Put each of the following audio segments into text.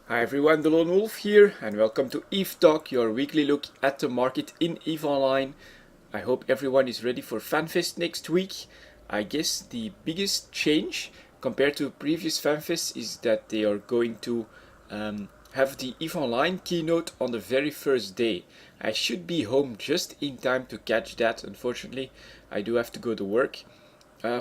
Hi everyone, delonewolf here, and welcome to EVE Talk, your weekly look at the market in EVE Online. I hope everyone is ready for FanFest next week. I guess the biggest change compared to previous FanFests is that they are going to have the EVE Online keynote on the very first day. I should be home just in time to catch that. Unfortunately, I do have to go to work.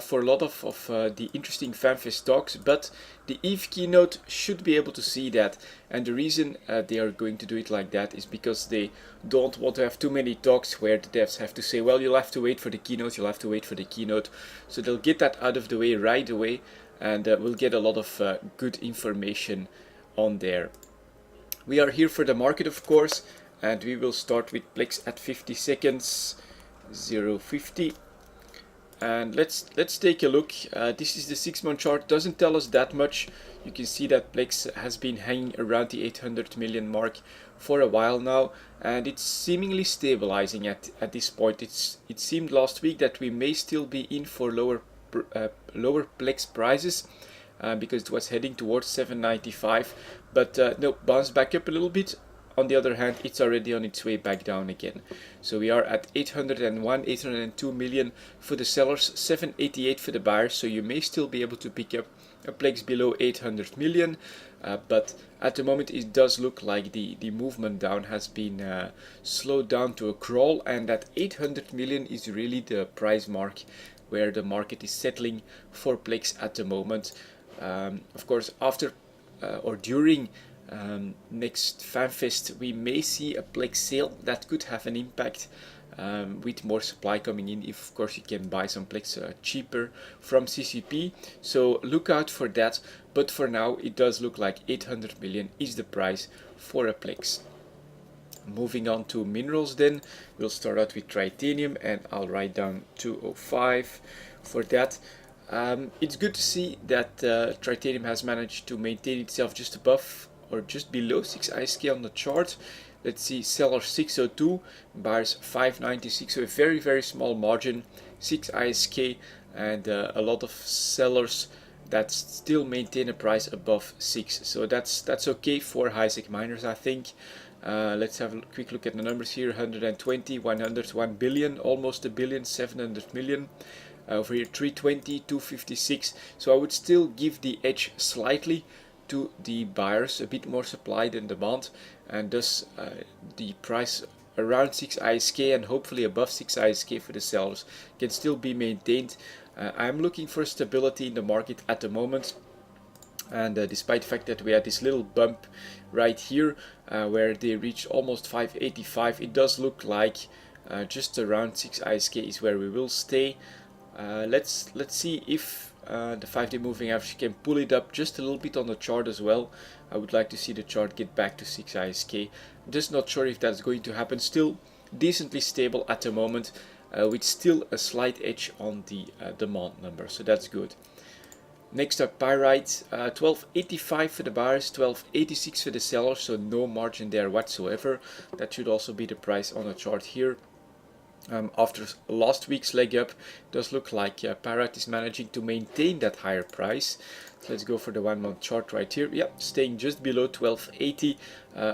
For a lot of the interesting FanFest talks, but the EVE keynote should be able to see that, and the reason they are going to do it like that is because they don't want to have too many talks where the devs have to say, well, you'll have to wait for the keynote, so they'll get that out of the way right away, and we'll get a lot of good information on there. We are here for the market, of course, and we will start with plex at 50 seconds, 0.50. And let's take a look. This is the 6-month chart. Doesn't tell us that much. You can see that plex has been hanging around the 800 million mark for a while now, and it's seemingly stabilizing at this point. It seemed last week that we may still be in for lower plex prices because it was heading towards 795, but no, bounced back up a little bit. On the other hand, it's already on its way back down again. So we are at 801, 802 million for the sellers, 788 for the buyers. So you may still be able to pick up a plex below 800 million. But at the moment, it does look like the movement down has been slowed down to a crawl. And that 800 million is really the price mark where the market is settling for plex at the moment. Of course, after or during next FanFest, we may see a plex sale that could have an impact with more supply coming in. If of course you can buy some plex cheaper from CCP, so look out for that. But for now, it does look like 800 million is the price for a plex. Moving on to minerals, then we'll start out with titanium, and I'll write down 205 for that. It's good to see that titanium has managed to maintain itself just above or just below 6 ISK on the chart. Let's see, sellers 602, buyers 596, so a very small margin, 6 ISK, and a lot of sellers that still maintain a price above 6. So that's okay for high-sec miners, I think. Let's have a quick look at the numbers here. 120, 100, 1 billion, almost a billion, 700 million. Over here 320, 256. So I would still give the edge slightly to the buyers, a bit more supply than demand, and thus the price around 6 ISK and hopefully above 6 ISK for the sellers can still be maintained. I'm looking for stability in the market at the moment, and despite the fact that we had this little bump right here where they reached almost 585, it does look like just around 6 ISK is where we will stay. Let's see if the 5-day moving average can pull it up just a little bit on the chart as well. I would like to see the chart get back to 6 ISK. I'm just not sure if that's going to happen. Still decently stable at the moment, with still a slight edge on the demand number, so that's good. Next up, pyrite, 1285 for the buyers, 1286 for the sellers, so no margin there whatsoever. That should also be the price on the chart here. After last week's leg up, it does look like pyrite is managing to maintain that higher price. So let's go for the 1-month chart right here. Yeah, staying just below 1280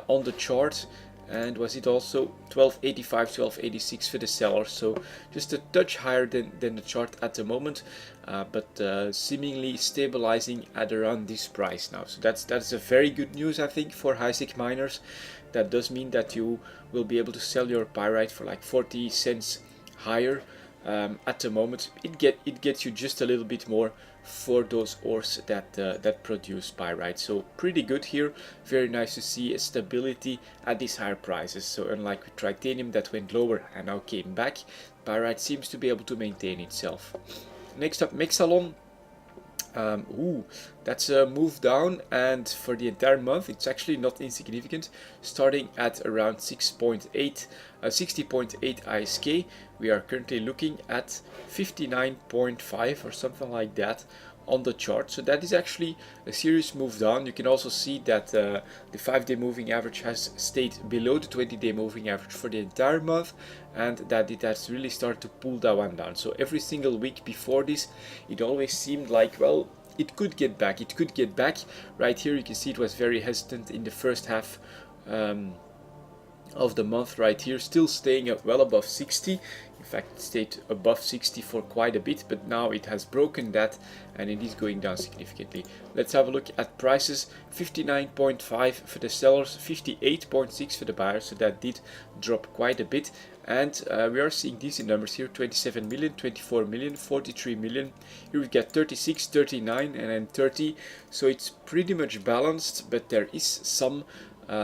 on the chart. And was it also 1285, 1286 for the sellers? So just a touch higher than the chart at the moment, but seemingly stabilizing at around this price now. So that's a very good news, I think, for high-sec miners. That does mean that you will be able to sell your pyrite for like 40 cents higher. At the moment, it gets you just a little bit more for those ores that produce pyrite. So pretty good here. Very nice to see a stability at these higher prices. So unlike with titanium that went lower and now came back, pyrite seems to be able to maintain itself. Next up, Mexalon. That's a move down, and for the entire month it's actually not insignificant, starting at around 60.8 ISK. We are currently looking at 59.5 or something like that on the chart, so that is actually a serious move down. You can also see that the 5-day moving average has stayed below the 20-day moving average for the entire month, and that it has really started to pull that one down. So every single week before this, it always seemed like, well, it could get back. It could get back. Right here you can see it was very hesitant in the first half of the month. Right here, still staying up well above 60. In fact, it stayed above 60 for quite a bit, but now it has broken that and it is going down significantly. Let's have a look at prices. 59.5 for the sellers, 58.6 for the buyers, so that did drop quite a bit. And we are seeing decent numbers here: 27 million, 24 million, 43 million. Here we get 36, 39, and then 30. So it's pretty much balanced, but there is some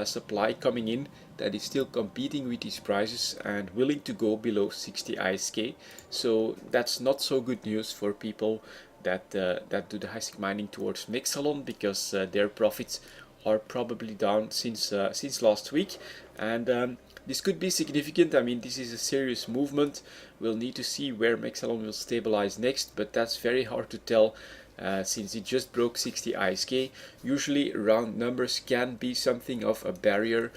supply coming in that is still competing with these prices and willing to go below 60 ISK. So that's not so good news for people that do the high-sec mining towards Mexalon, because their profits are probably down since last week, and this could be significant. I mean, this is a serious movement. We'll need to see where Mexalon will stabilize next, but that's very hard to tell since it just broke 60 ISK. Usually round numbers can be something of a barrier,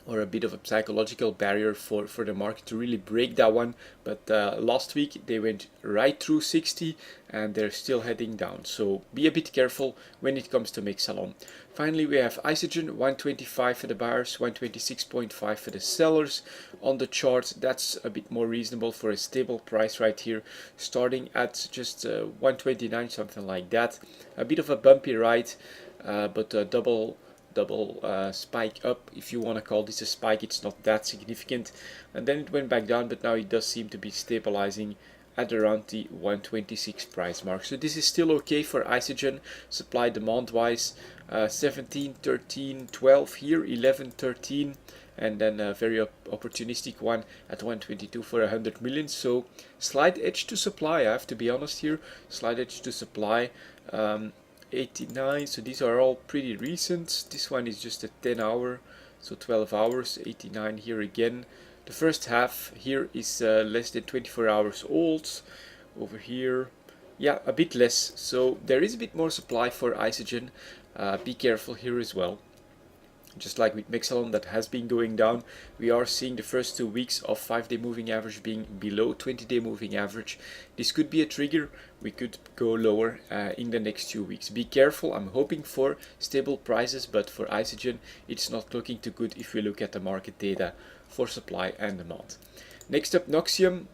or a bit of a psychological barrier for the market to really break that one, but last week they went right through 60 and they're still heading down, so be a bit careful when it comes to Mexalon. Finally, we have Isogen, 125 for the buyers, 126.5 for the sellers. On the chart, that's a bit more reasonable for a stable price right here, starting at just 129, something like that. A bit of a bumpy ride, but a double spike up, if you want to call this a spike. It's not that significant, and then it went back down, but now it does seem to be stabilizing at around the 126 price mark. So this is still okay for Isogen, supply demand wise. 17, 13, 12 here, 11, 13, and then a very opportunistic one at 122 for 100 million. So slight edge to supply, I have to be honest here, slight edge to supply. 89, so these are all pretty recent. This one is just a 10 hour, so 12 hours. 89 here again. The first half here is less than 24 hours old. Over here, yeah, a bit less, so there is a bit more supply for Isogen. Be careful here as well. Just like with Mexalon, that has been going down, we are seeing the first 2 weeks of 5-day moving average being below 20-day moving average. This could be a trigger. We could go lower in the next 2 weeks. Be careful. I'm hoping for stable prices, but for Isogen, it's not looking too good if we look at the market data for supply and demand. Next up, Noxium,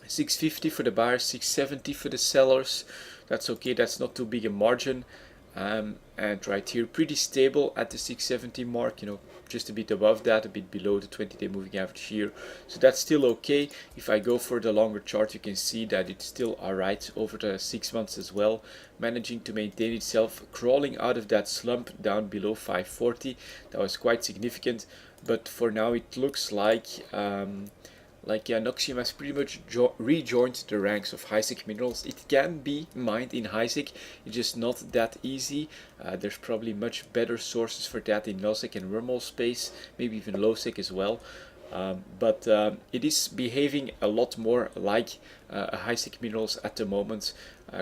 650 for the buyers, 670 for the sellers. That's okay. That's not too big a margin. And right here, pretty stable at the 670 mark, you know, just a bit above that, a bit below the 20-day moving average here. So that's still okay. If I go for the longer chart, you can see that it's still alright over the 6 months as well, managing to maintain itself, crawling out of that slump down below 540. That was quite significant, but for now it looks like Noxium has pretty much rejoined the ranks of high-sec minerals. It can be mined in high-sec, it's just not that easy. There's probably much better sources for that in low-sec and wormhole space, maybe even low-sec as well. But it is behaving a lot more like a high-sec minerals at the moment,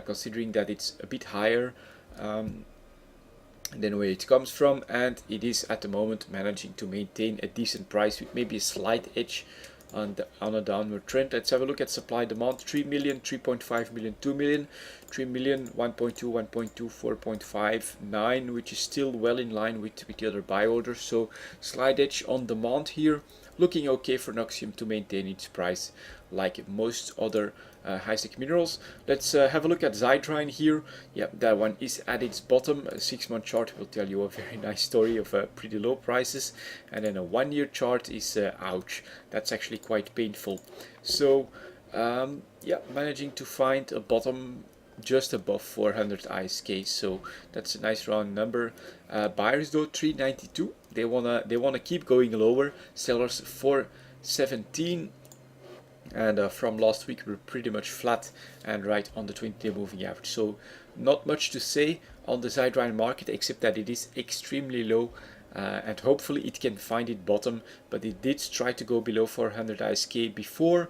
considering that it's a bit higher than where it comes from, and it is at the moment managing to maintain a decent price with maybe a slight edge on a downward trend. Let's have a look at supply demand. 3 million, 3.5 million, 2 million, 3 million, 1.2, 1.2, 4.5, 9, which is still well in line with the other buy orders. So slight edge on demand here, looking okay for Noxium to maintain its price like most other high-sec minerals. Let's have a look at Zydrine here. Yeah, that one is at its bottom. A 6-month chart will tell you a very nice story of pretty low prices, and then a 1-year chart is ouch, that's actually quite painful. So yeah, managing to find a bottom just above 400 ISK, so that's a nice round number. Buyers though 392, they wanna keep going lower. Sellers 417. And from last week we're pretty much flat and right on the 20-day moving average. So not much to say on the Zydrine market except that it is extremely low, and hopefully it can find its bottom, but it did try to go below 400 ISK before,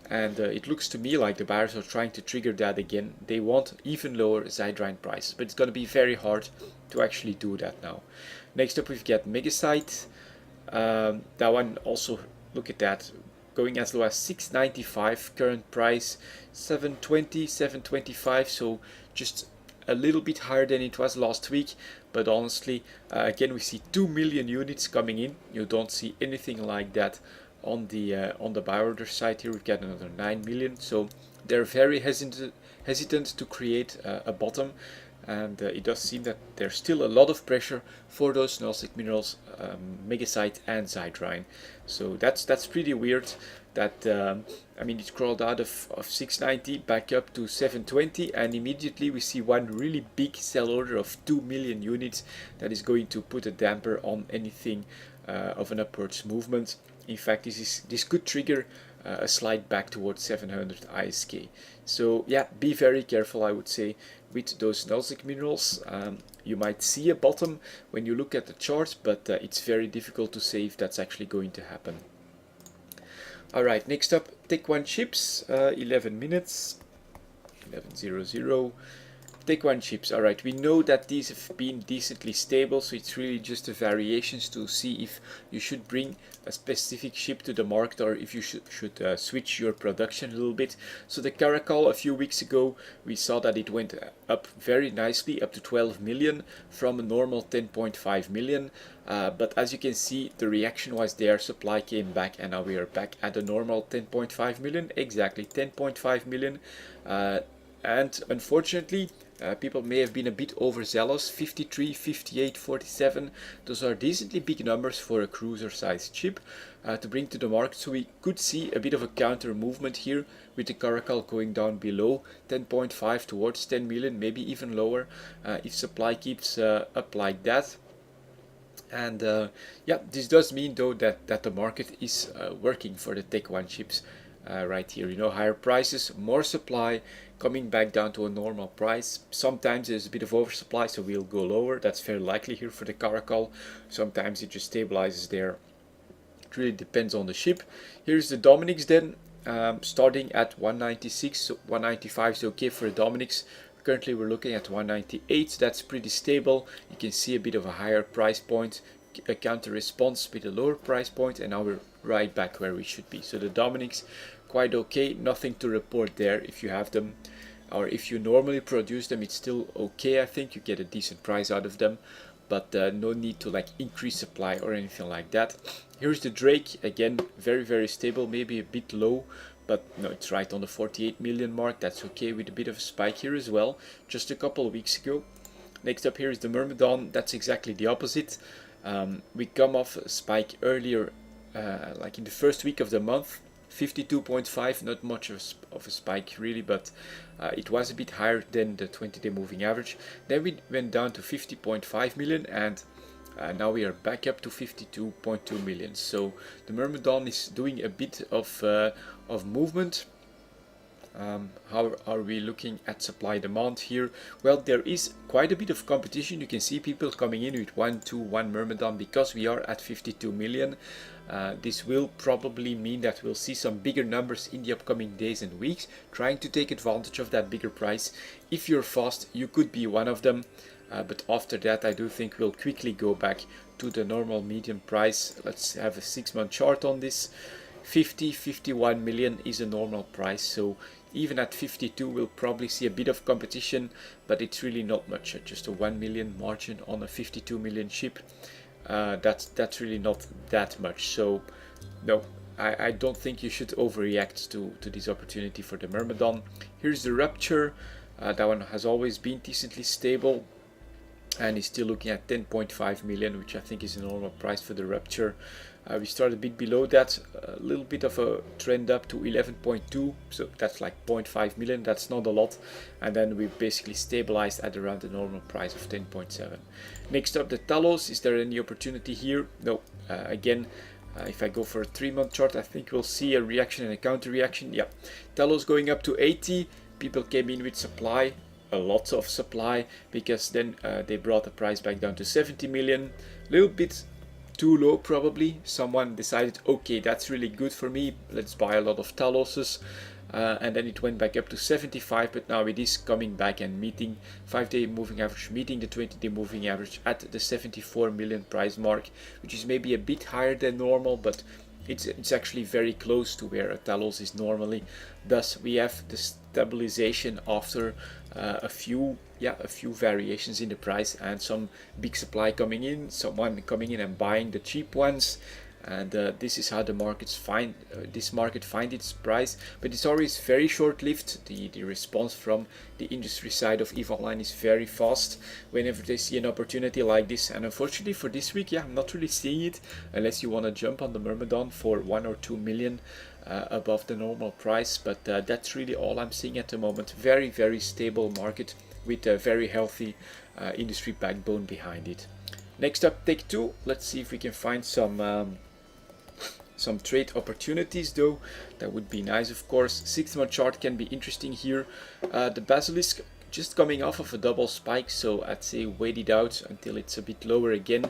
and it looks to me like the buyers are trying to trigger that again. They want even lower Zydrine prices, but it's going to be very hard to actually do that now. Next up we've got Megasite. That one also, look at that, going as low as 695, current price 720, 725, so just a little bit higher than it was last week. But honestly, again, we see 2 million units coming in. You don't see anything like that on the buy order side. Here we've got another 9 million, so they're very hesitant to create a bottom, and it does seem that there's still a lot of pressure for those knolsic minerals, megasite and zydrine. So that's pretty weird. That I mean, it crawled out of 690 back up to 720, and immediately we see one really big sell order of 2 million units that is going to put a damper on anything of an upwards movement. In fact, this could trigger a slide back towards 700 ISK. So yeah, be very careful, I would say, with those knolsic minerals. You might see a bottom when you look at the chart, but it's very difficult to say if that's actually going to happen. Alright, next up, Tech One chips, 11 minutes, 11:00. Tech One chips. Alright, we know that these have been decently stable, so it's really just the variations to see if you should bring a specific chip to the market or if you should switch your production a little bit. So the Caracal, a few weeks ago, we saw that it went up very nicely, up to 12 million from a normal 10.5 million. But as you can see, the reaction was there, supply came back, and now we are back at the normal 10.5 million, exactly 10.5 million. And unfortunately, people may have been a bit overzealous. 53, 58, 47, those are decently big numbers for a cruiser sized chip to bring to the market. So we could see a bit of a counter movement here with the Caracal going down below 10.5 towards 10 million, maybe even lower if supply keeps up like that. And yeah, this does mean though that the market is working for the Tech One chips right here. You know, higher prices, more supply, coming back down to a normal price. Sometimes there's a bit of oversupply, so we'll go lower. That's very likely here for the Caracal. Sometimes it just stabilizes there. It really depends on the ship. Here's the Dominics then, starting at 196, so 195 is okay for the Dominics. Currently we're looking at 198, that's pretty stable. You can see a bit of a higher price point, a counter response with a lower price point, and now we're right back where we should be. So the Dominics, quite okay, nothing to report there. If you have them, or if you normally produce them, it's still okay. I think you get a decent price out of them, but no need to like increase supply or anything like that. Here's the Drake, again, very stable, maybe a bit low, but no, it's right on the 48 million mark. That's okay, with a bit of a spike here as well, just a couple of weeks ago. Next up here is the Myrmidon. That's exactly the opposite. We come off a spike earlier, like in the first week of the month, 52.5, not much of a spike really, but it was a bit higher than the 20-day moving average. Then we went down to 50.5 million, and now we are back up to 52.2 million. So the Myrmidon is doing a bit of movement. How are we looking at supply demand here? Well, there is quite a bit of competition. You can see people coming in with 1 Myrmidon because we are at 52 million. This will probably mean that we'll see some bigger numbers in the upcoming days and weeks, trying to take advantage of that bigger price. If you're fast, you could be one of them. But after that, I do think we'll quickly go back to the normal medium price. Let's have a 6-month chart on this. 51 million is a normal price, so even at 52 we'll probably see a bit of competition, but it's really not much. Just a 1 million margin on a 52 million ship. That's really not that much. So no, I don't think you should overreact to this opportunity for the Myrmidon. Here's the Rupture. That one has always been decently stable and is still looking at 10.5 million, which I think is a normal price for the Rupture. We started a bit below that, a little bit of a trend up to 11.2, so that's like 0.5 million, that's not a lot, and then we basically stabilized at around the normal price of 10.7. Next up, the Talos. Is there any opportunity here? No. Again, if I go for a 3-month chart, I think we'll see a reaction and a counter reaction. Yeah, Talos going up to 80. People came in with supply, a lot of supply, because then they brought the price back down to 70 million, a little bit too low probably. Someone decided, okay, that's really good for me, let's buy a lot of Taloses, and then it went back up to 75, but now it is coming back and meeting 5-day moving average, meeting the 20-day moving average at the 74 million price mark, which is maybe a bit higher than normal, but it's actually very close to where a telos is normally. Thus we have the stabilization after a few variations in the price and some big supply coming in, someone coming in and buying the cheap ones. And this is how the this market find its price, but it's always very short-lived. The response from the industry side of EVE Online is very fast whenever they see an opportunity like this. And unfortunately for this week, I'm not really seeing it unless you want to jump on the Myrmidon for 1 or 2 million above the normal price. But that's really all I'm seeing at the moment. Very, very stable market with a very healthy industry backbone behind it. Next up, Take 2. Let's see if we can find some trade opportunities though. That would be nice, of course. 6-month chart can be interesting here. The Basilisk just coming off of a double spike, so I'd say wait it out until it's a bit lower again,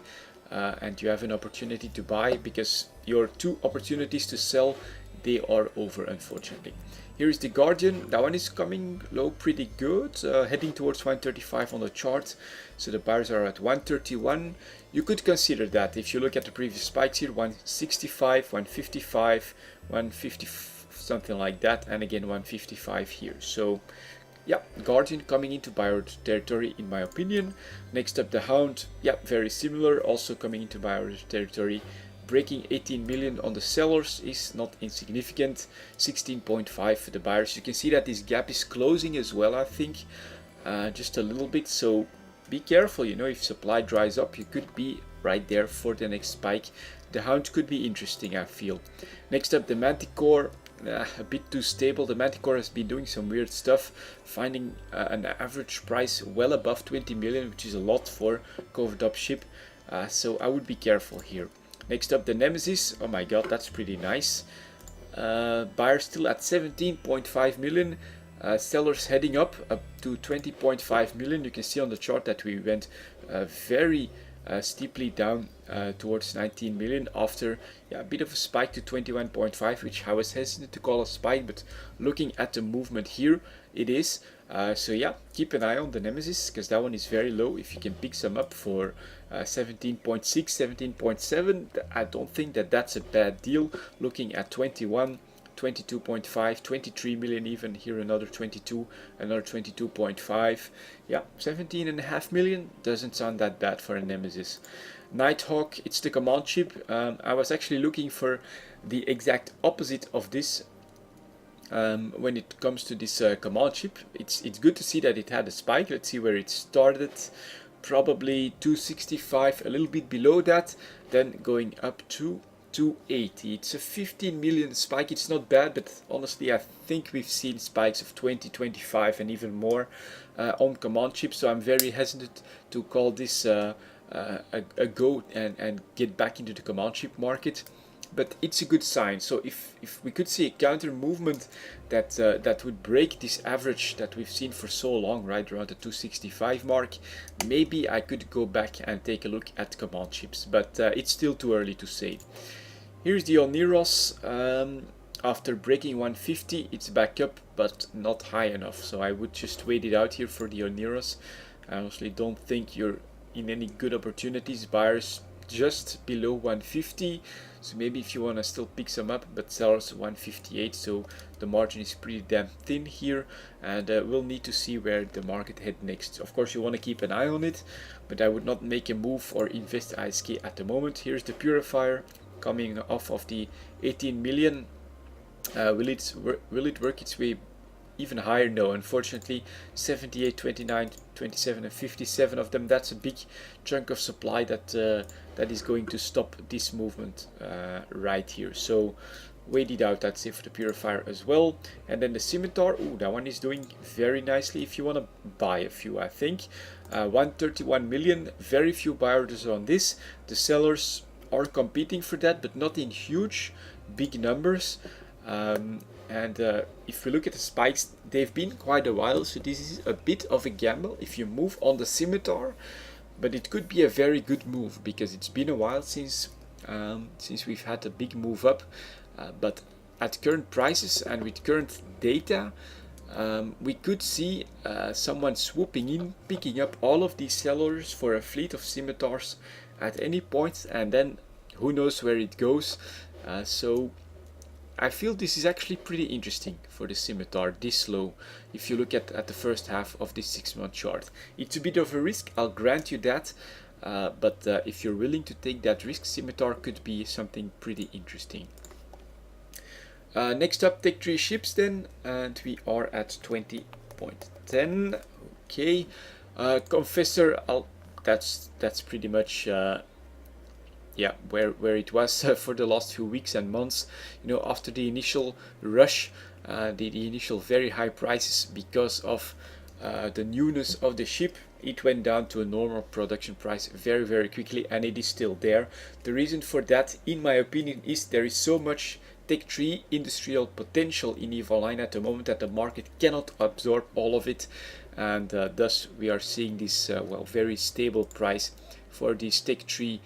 and you have an opportunity to buy, because your 2 opportunities to sell, they are over, unfortunately. Here is the Guardian. That one is coming low pretty good, heading towards 135 on the chart. So the buyers are at 131. You could consider that if you look at the previous spikes here, 165, 155, 150, something like that, and again 155 here. So yeah, Guardian coming into buyer territory in my opinion. Next up, the Hound. Yeah, very similar, also coming into buyer territory. Breaking 18 million on the sellers is not insignificant. 16.5 for the buyers. You can see that this gap is closing as well, I think, just a little bit. So be careful, you know, if supply dries up, you could be right there for the next spike. The Hound could be interesting, I feel. Next up, the Manticore. A bit too stable. The Manticore has been doing some weird stuff, finding an average price well above 20 million, which is a lot for covered up ship. So I would be careful here. Next up, the Nemesis. Oh my god, that's pretty nice. Buyers still at 17.5 million. Sellers heading up to 20.5 million. You can see on the chart that we went very steeply down towards 19 million after a bit of a spike to 21.5, which I was hesitant to call a spike, but looking at the movement here, it is. So yeah, keep an eye on the Nemesis, because that one is very low. If you can pick some up for 17.6, 17.7, I don't think that that's a bad deal. Looking at 21, 22.5, 23 million even, here another 22, another 22.5. Yeah, 17.5 million doesn't sound that bad for a Nemesis. Nighthawk, it's the command ship. I was actually looking for the exact opposite of this. When it comes to this command ship, it's good to see that it had a spike. Let's see where it started. Probably 265, a little bit below that, then going up to 280. It's a 15 million spike. It's not bad, but honestly I think we've seen spikes of 20, 25 and even more on command ships, so I'm very hesitant to call this a go and get back into the command ship market. But it's a good sign. So if we could see a counter movement that would break this average that we've seen for so long, right around the 265 mark, maybe I could go back and take a look at command ships, but it's still too early to say. Here's the Oneros. After breaking 150, it's back up, but not high enough, so I would just wait it out here for the Oneros. I honestly don't think you're in any good opportunities. Buyers just below 150, so maybe if you want to still pick some up, but sellers 158, so the margin is pretty damn thin here, and we'll need to see where the market head next. Of course you want to keep an eye on it, but I would not make a move or invest ISK at the moment. Here's the Purifier coming off of the 18 million. Will it work its way even higher? No, unfortunately. 78, 29, 27 and 57 of them. That's a big chunk of supply that is going to stop this movement right here. So wait it out, I'd say, for the Purifier as well. And then the Scimitar, ooh, that one is doing very nicely if you want to buy a few, I think. 131 million, very few buyers on this. The sellers are competing for that, but not in huge big numbers. If we look at the spikes, they've been quite a while, so this is a bit of a gamble if you move on the Scimitar, but it could be a very good move because it's been a while since we've had a big move up, but at current prices and with current data, we could see someone swooping in, picking up all of these sellers for a fleet of Scimitars at any point, and then who knows where it goes. So I feel this is actually pretty interesting for the Scimitar this low. If you look at the first half of this 6-month chart, it's a bit of a risk, I'll grant you that, but if you're willing to take that risk, Scimitar could be something pretty interesting. Next up, Tech Tree ships then, and we are at 20.10. Okay, Confessor, that's pretty much yeah, where it was for the last few weeks and months. You know, after the initial rush, the initial very high prices because of the newness of the ship, it went down to a normal production price very, very quickly, and it is still there. The reason for that, in my opinion, is there is so much Tech Tree industrial potential in EVE Online at the moment that the market cannot absorb all of it, and thus we are seeing this well, very stable price for these Tech Tree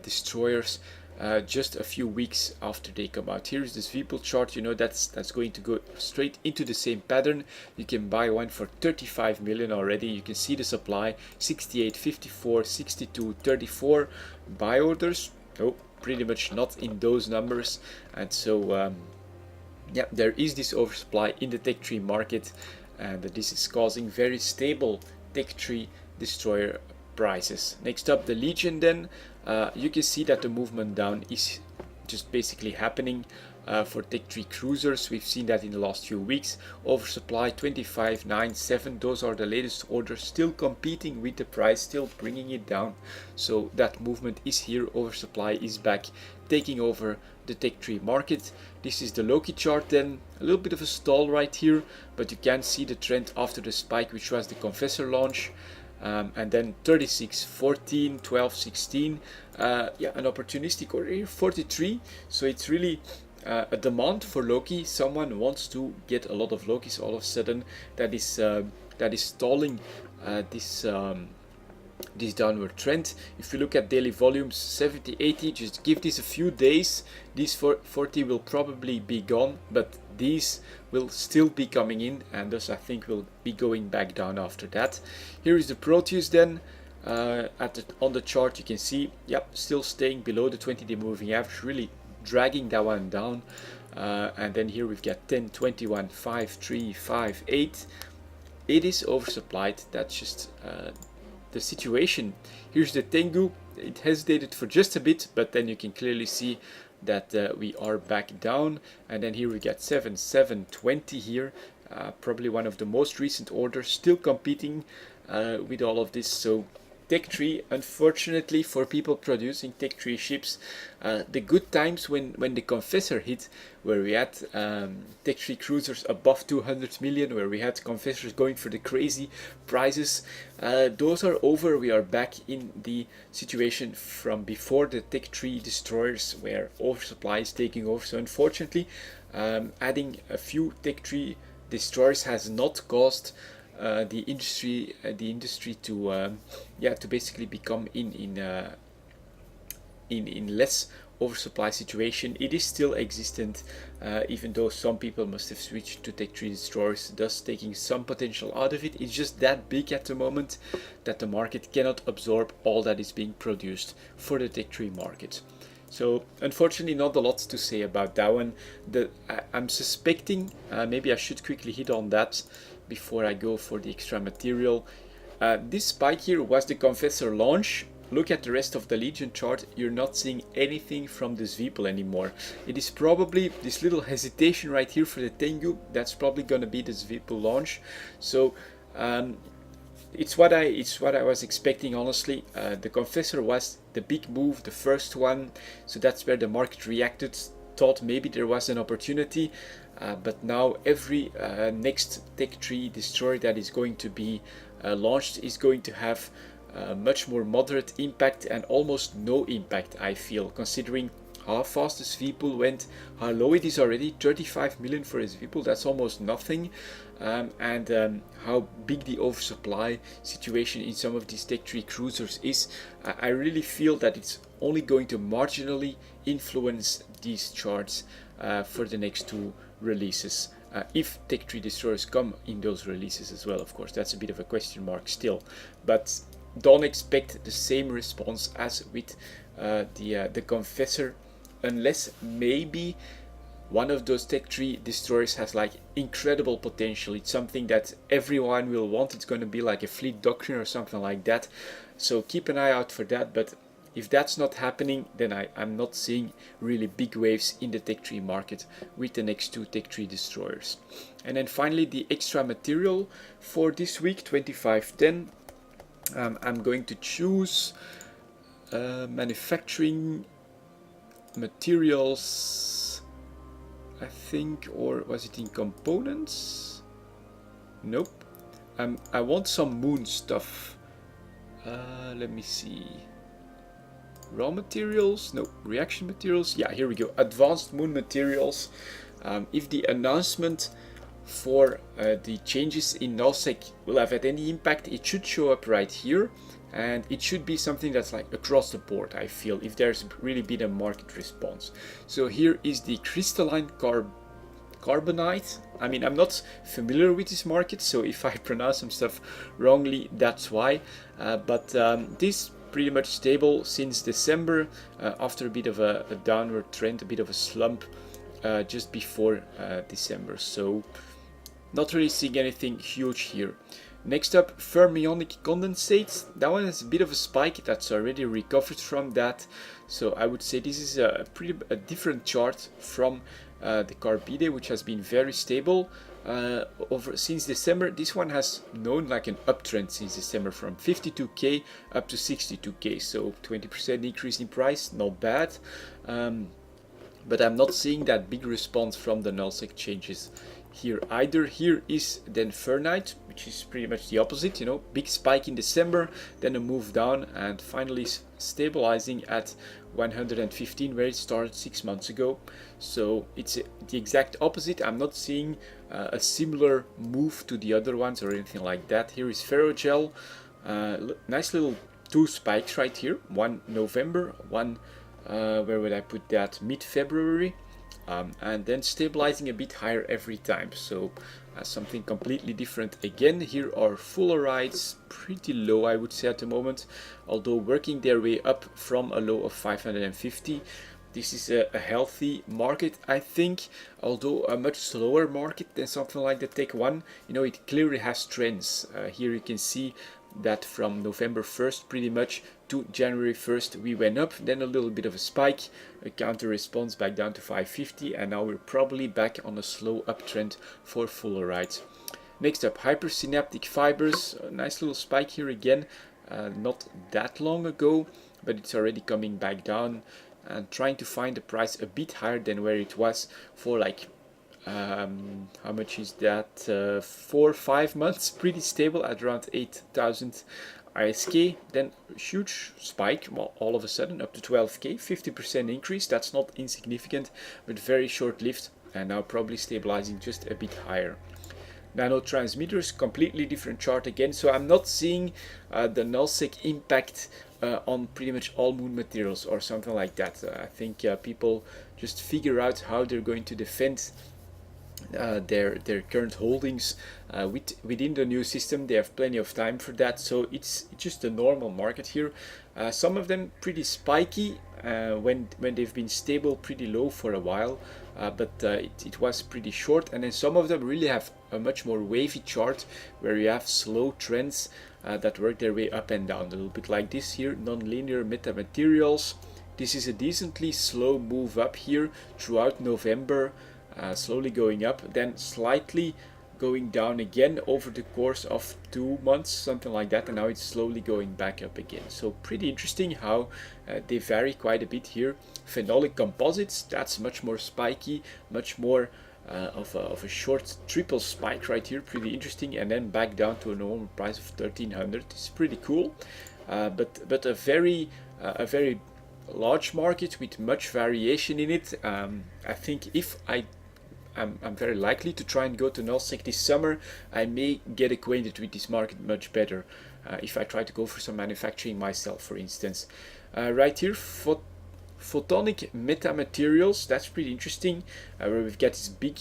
destroyers just a few weeks after they come out. Here is this Vpool chart. You know, that's going to go straight into the same pattern. You can buy one for 35 million already. You can see the supply 68, 54, 62, 34 buy orders. Oh, pretty much not in those numbers, and so yeah, there is this oversupply in the Tech Tree market, and this is causing very stable Tech Tree destroyer prices. Next up, the Legion then. You can see that the movement down is just basically happening for Tech Tree cruisers. We've seen that in the last few weeks. Oversupply 25.97. Those are the latest orders, still competing with the price, still bringing it down. So that movement is here. Oversupply is back, taking over the Tech Tree market. This is the Loki chart then. A little bit of a stall right here, but you can see the trend after the spike, which was the Confessor launch. And then 36, 14, 12, 16, yeah, an opportunistic order here, 43. So it's really a demand for Loki. Someone wants to get a lot of Lokis all of a sudden. That is stalling this downward trend. If you look at daily volumes, 70, 80, just give this a few days. These 40 will probably be gone, but these will still be coming in, and thus I think will be going back down after that. Here is the Proteus then. On the chart you can see, yep, still staying below the 20-day moving average, really dragging that one down. And then here we've got 10, 21, 5, 3, 5, 8. It is oversupplied. That's just the situation. Here's the Tengu. It hesitated for just a bit, but then you can clearly see that we are back down. And then here we get 7, 7, 20 here. Probably one of the most recent orders, still competing with all of this. So Tech Tree, unfortunately for people producing Tech Tree ships, the good times when the Confessor hit, where we had Tech Tree cruisers above 200 million, where we had Confessors going for the crazy prices, those are over. We are back in the situation from before the Tech Tree destroyers, where oversupply is taking over. So unfortunately, adding a few Tech Tree destroyers has not caused the industry to basically become in less oversupply situation. It is still existent, even though some people must have switched to Tech Tree destroyers, thus taking some potential out of it. It's just that big at the moment that the market cannot absorb all that is being produced for the Tech Tree market. So unfortunately not a lot to say about that one. I'm suspecting, maybe I should quickly hit on that before I go for the extra material. This spike here was the Confessor launch. Look at the rest of the Legion chart. You're not seeing anything from this Vpool anymore. It is probably this little hesitation right here for the Tengu. That's probably going to be this Vpool launch. So it's what I was expecting, honestly. The Confessor was the big move, the first one. So that's where the market reacted, thought maybe there was an opportunity. But now every next Tech Tree destroyer that is going to be launched is going to have much more moderate impact and almost no impact, I feel, considering how fast this Vpool went, how low it is already, 35 million for his Vpool, that's almost nothing, and how big the oversupply situation in some of these Tech Tree cruisers is. I really feel that it's only going to marginally influence these charts for the next two releases. If Tech Tree destroyers come in those releases as well, of course, that's a bit of a question mark still. But don't expect the same response as with the Confessor, unless maybe one of those tech tree destroyers has like incredible potential. It's something that everyone will want. It's going to be like a fleet doctrine or something like that. So keep an eye out for that. But if that's not happening, then I'm not seeing really big waves in the tech tree market with the next two tech tree destroyers. And then finally, the extra material for this week, 2510. I'm going to choose manufacturing materials, I think, or was it in components? Nope. I want some moon stuff. Let me see. Raw materials? No. Reaction materials? Yeah, here we go. Advanced moon materials. If the announcement for the changes in nullsec will have had any impact, it should show up right here. And it should be something that's like across the board, I feel, if there's really been a market response. So here is the crystalline carbonite. I mean, I'm not familiar with this market, so if I pronounce some stuff wrongly, that's why. But this pretty much stable since December, after a bit of a downward trend, a bit of a slump just before December. So not really seeing anything huge here. Next up, fermionic condensate. That one has a bit of a spike that's already recovered from that. So I would say this is a different chart from the carbide, which has been very stable since December. This one has known like an uptrend since December, from 52k up to 62k. So 20% increase in price, not bad. But I'm not seeing that big response from the nullsec changes here either. Here is then Fernite, which is pretty much the opposite, you know, big spike in December, then a move down, and finally stabilizing at 115 where it started 6 months ago. So it's the exact opposite. I'm not seeing a similar move to the other ones or anything like that. Here is Ferrogel, nice little two spikes right here, one November, one where would I put that, mid-February. And then stabilizing a bit higher every time, so something completely different again. Here are Fullerides, pretty low I would say at the moment, although working their way up from a low of 550. This is a healthy market, I think, although a much slower market than something like the Tech 1. You know, it clearly has trends. Here you can see that from November 1st pretty much to January 1st we went up, then a little bit of a spike, a counter response back down to 550, and now we're probably back on a slow uptrend for Fullerides. Next up, hypersynaptic fibers, a nice little spike here again, not that long ago, but it's already coming back down, and trying to find the price a bit higher than where it was for like how much is that, 4 or 5 months, pretty stable at around 8,000 ISK, then huge spike, well, all of a sudden up to 12k, 50% increase. That's not insignificant, but very short-lived, and now probably stabilizing just a bit higher. Nanotransmitters, completely different chart again, so I'm not seeing the nullsec impact on pretty much all moon materials or something like that. I think people just figure out how they're going to defend their current holdings within the new system. They have plenty of time for that, so it's just a normal market here. Some of them pretty spiky when they've been stable pretty low for a while, but it was pretty short, and then some of them really have a much more wavy chart where you have slow trends that work their way up and down, a little bit like this here. Non-linear metamaterials, this is a decently slow move up here throughout November, slowly going up, then slightly going down again over the course of 2 months, something like that, and now it's slowly going back up again. So pretty interesting how they vary quite a bit here. Phenolic composites, that's much more spiky, much more of a short triple spike right here, pretty interesting, and then back down to a normal price of 1300. It's pretty cool, but a very large market with much variation in it. I think if I'm very likely to try and go to nullsec this summer, I may get acquainted with this market much better if I try to go for some manufacturing myself, for instance. Right here, photonic metamaterials, that's pretty interesting, where we've got this big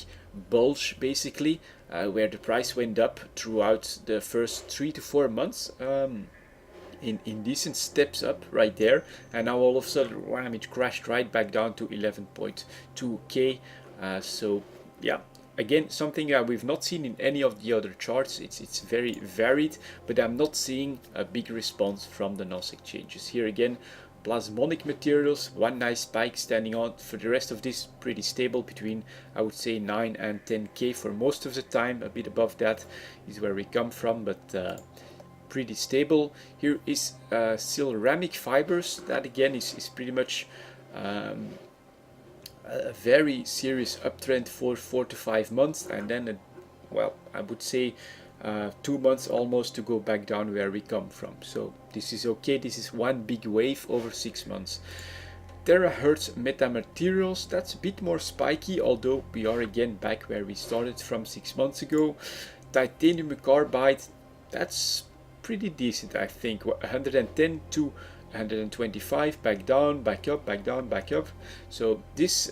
bulge basically, where the price went up throughout the first 3 to 4 months. in decent steps up right there, and now all of a sudden, wham, it crashed right back down to 11.2k. So yeah, again, something we've not seen in any of the other charts. It's very varied, but I'm not seeing a big response from the null exchanges. Here again, plasmonic materials, one nice spike standing out. For the rest of this, pretty stable between, I would say, 9 and 10k for most of the time. A bit above that is where we come from, but pretty stable. Here is ceramic fibers. That again is pretty much a very serious uptrend for 4 to 5 months, and then well, I would say 2 months almost to go back down where we come from. So this is okay. This is one big wave over 6 months. Terahertz metamaterials, that's a bit more spiky, although we are again back where we started from 6 months ago. Titanium carbide, that's pretty decent, I think. 110 to 125, back down, back up, back down, back up. So this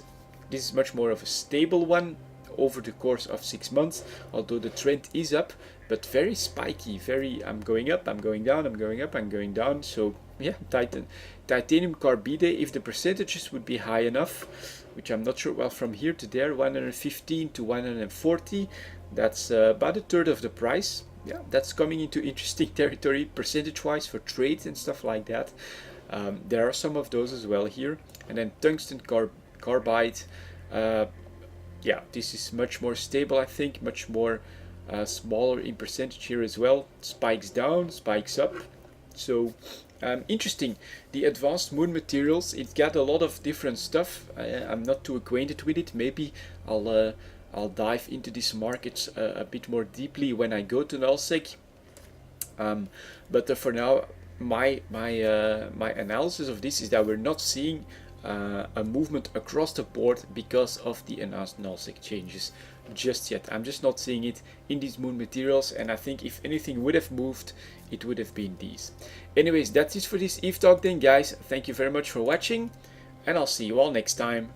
is much more of a stable one over the course of 6 months, although the trend is up, but very spiky. Very, I'm going up, I'm going down, I'm going up, I'm going down. So yeah, titanium carbide, if the percentages would be high enough, which I'm not sure, well, from here to there, 115 to 140, that's about a third of the price. Yeah, that's coming into interesting territory percentage-wise for trades and stuff like that. There are some of those as well here. And then tungsten carbide, yeah, this is much more stable, I think, much more smaller in percentage here as well. Spikes down, spikes up. So interesting. The advanced moon materials, it got a lot of different stuff. I'm not too acquainted with it. Maybe I'll dive into these markets a bit more deeply when I go to nullsec. But for now, my analysis of this is that we're not seeing a movement across the board because of the announced nullsec changes just yet. I'm just not seeing it in these moon materials, and I think if anything would have moved, it would have been these. Anyways, that's it for this Eve Talk then, guys. Thank you very much for watching, and I'll see you all next time.